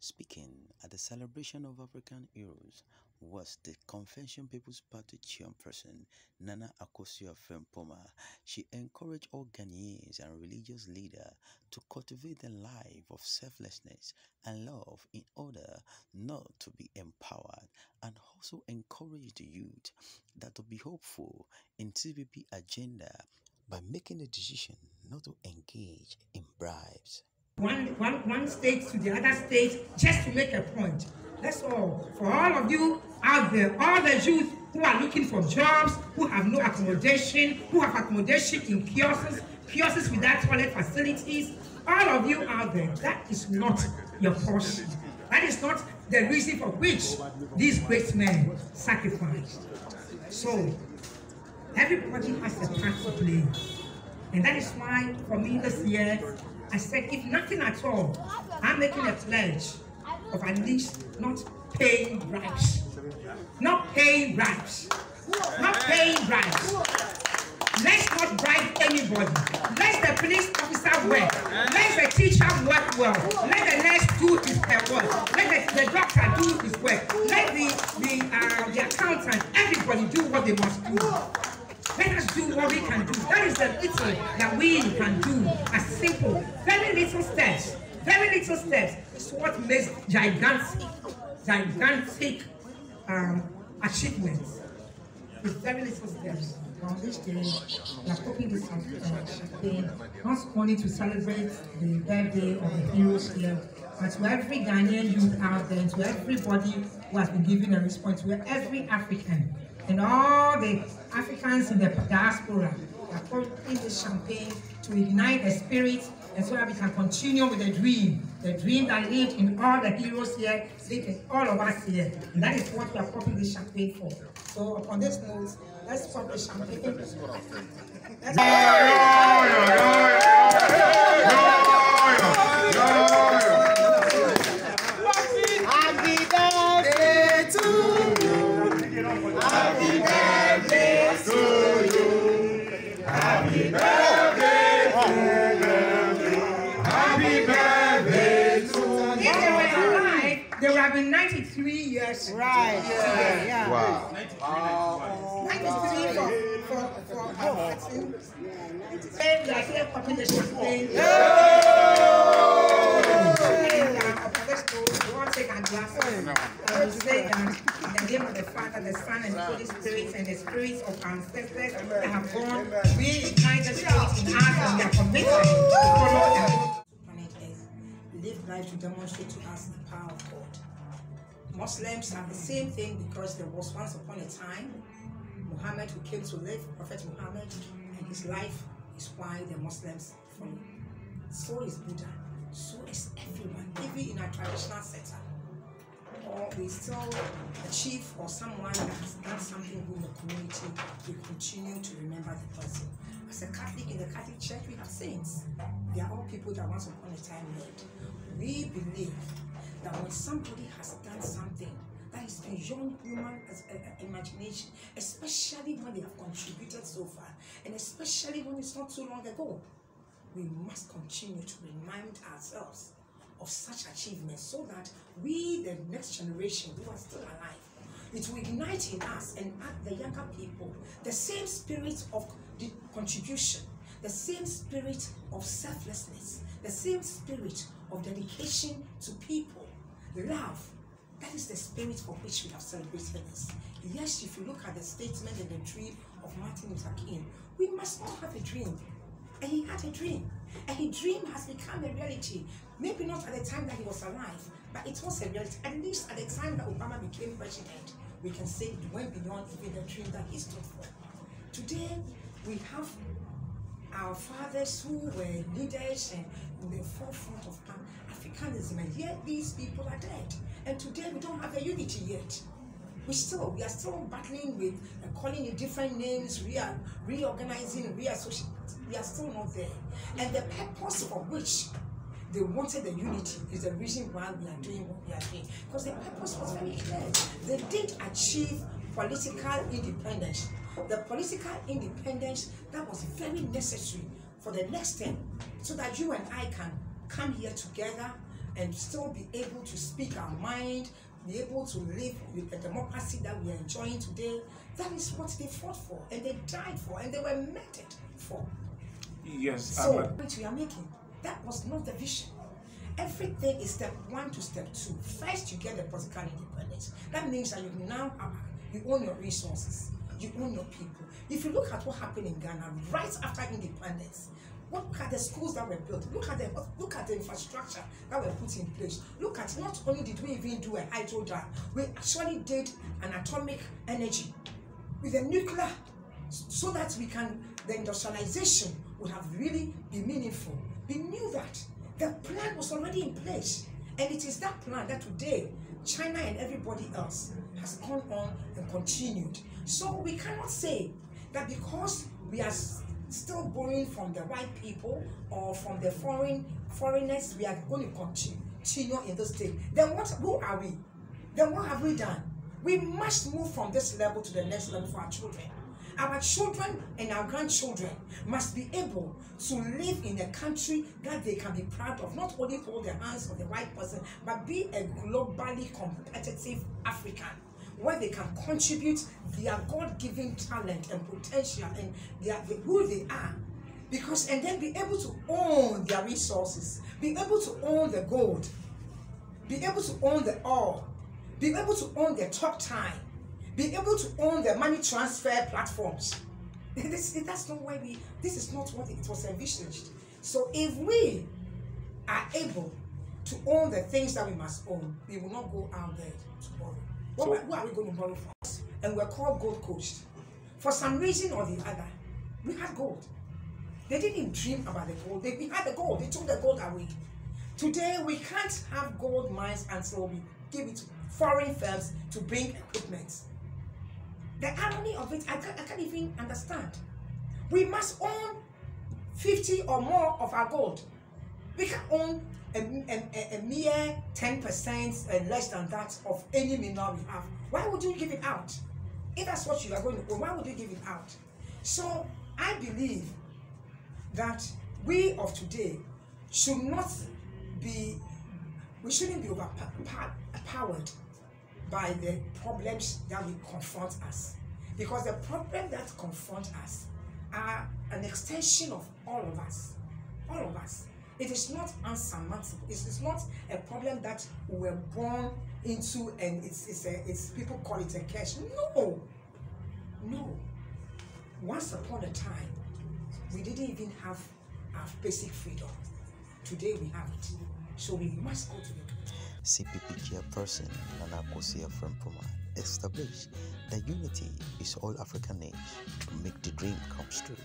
Speaking at the celebration of African heroes was the Convention People's Party chairperson, Nana Akosua Frimpomaa. She encouraged all Ghanaians and religious leaders to cultivate a life of selflessness and love in order not to be empowered, and also encouraged the youth that to be hopeful in CPP agenda by making a decision not to engage in bribes. One state to the other state just to make a point. That's all. For all of you out there, all the youth who are looking for jobs, who have no accommodation, who have accommodation in kiosks without toilet facilities, all of you out there, that is not your portion. That is not the reason for which these great men sacrificed. So, everybody has a part to play. And that is why, for me this year, I said, if nothing at all, I'm making a pledge of at least not paying bribes. Not paying bribes. Not paying bribes. Let's not bribe anybody. Let the police officer work. Let the teacher work well. Let the nurse do his work. Let the doctor do his work. Let the accountant, everybody do what they must do. Let us do what we can do. That is the little that we can do. As simple, very little steps. Very little steps is what makes gigantic achievements. With very little steps. On this day, we are cooking this champagne, not only to celebrate the birthday of the heroes here, but to every Ghanaian youth out there, to everybody who has been given a response, to every African, and all the Africans in the diaspora. We are cooking this champagne to ignite the spirit, and so that we can continue with the dream that lived in all the heroes here, lived in all of us here. And that is what we are popping this champagne for. So upon this note, let's pop the champagne. They would have been 93 years. Right. Yeah. Wow. 93 for Martin. We are here popping the champagne. We want to take our glasses and say in the name of the Father, the Son, and the Holy Spirit, and the spirits of our ancestors that have gone, we ignite the spirit in us and we are committed to follow them. Planet Earth, live life to demonstrate to us the power of God. Muslims have the same thing because there was once upon a time Muhammad who came to live, Prophet Muhammad, and his life is why the Muslims follow. So is Buddha, so is everyone, even in our traditional setup. Or we still achieve or someone that has done something good in the community, we continue to remember the person. As a Catholic, in the Catholic Church, we have saints. They are all people that once upon a time lived. We believe that when somebody has done something that is beyond human imagination, especially when they have contributed so far, and especially when it's not too long ago, we must continue to remind ourselves of such achievements so that we, the next generation who are still alive, it will ignite in us and at the younger people the same spirit of the contribution, the same spirit of selflessness, the same spirit of dedication to people, love. That is the spirit for which we have celebrated this. Yes, if you look at the statement and the dream of Martin Luther King, we must all have a dream. And he had a dream. And his dream has become a reality. Maybe not at the time that he was alive, but it was a reality. At least at the time that Obama became president, we can say it went beyond even the dream that he stood for. Today, we have our fathers who were leaders and in the forefront of Pan-Africanism, and yet these people are dead. And today we don't have a unity yet. We are still battling with calling it different names, reorganizing, reassociating. We are still not there. And the purpose for which they wanted the unity is the reason why we are doing what we are doing. Because the purpose was very clear. They did achieve political independence. The political independence that was very necessary for the next step, so that you and I can come here together and still be able to speak our mind, be able to live with the democracy that we are enjoying today. That is what they fought for, and they died for, and they were murdered for. Yes. So, which we are making, that was not the vision. Everything is step 1 to step 2. First, you get the political independence. That means that you now you own your resources, you own your people. If you look at what happened in Ghana right after independence, look at the schools that were built. Look at the infrastructure that were put in place. Look at, not only did we even do a hydro dam, we actually did an atomic energy with a nuclear, so that the industrialization would have really been meaningful. We knew that. The plan was already in place. And it is that plan that today, China and everybody else has gone on and continued. So we cannot say that because we are still borrowing from the white people or from the foreigners, we are going to continue in this state. Then who are we? Then what have we done? We must move from this level to the next level for our children. Our children and our grandchildren must be able to live in a country that they can be proud of, not only hold the hands of the white person, but be a globally competitive African, where they can contribute their God-given talent and potential and who they are. And then be able to own their resources, be able to own the gold, be able to own the oil, be able to own the talk time, be able to own the money transfer platforms. That's not where this is not what it was envisaged. So if we are able to own the things that we must own, we will not go out there to borrow. Who are we going to borrow from? And we're called Gold Coast. For some reason or the other, we had gold. They didn't dream about the gold. We had the gold. They took the gold away. Today, we can't have gold mines until we give it to foreign firms to bring equipment. The irony of it, I can't even understand. We must own 50 or more of our gold. We can own a mere 10% and less than that of any mineral we have. Why would you give it out? If that's what you are going to own, why would you give it out? So I believe that we of today should not be, we shouldn't be overpowered by the problems that will confront us. Because the problems that confront us are an extension of all of us. All of us. It is not unsurmountable. It is not a problem that we were born into and it's people call it a curse. No. No. Once upon a time, we didn't even have our basic freedom. Today we have it. So we must go to it. CPP chairperson Nana Akosua Frimpomaa established that unity is all African needs to make the dream come true.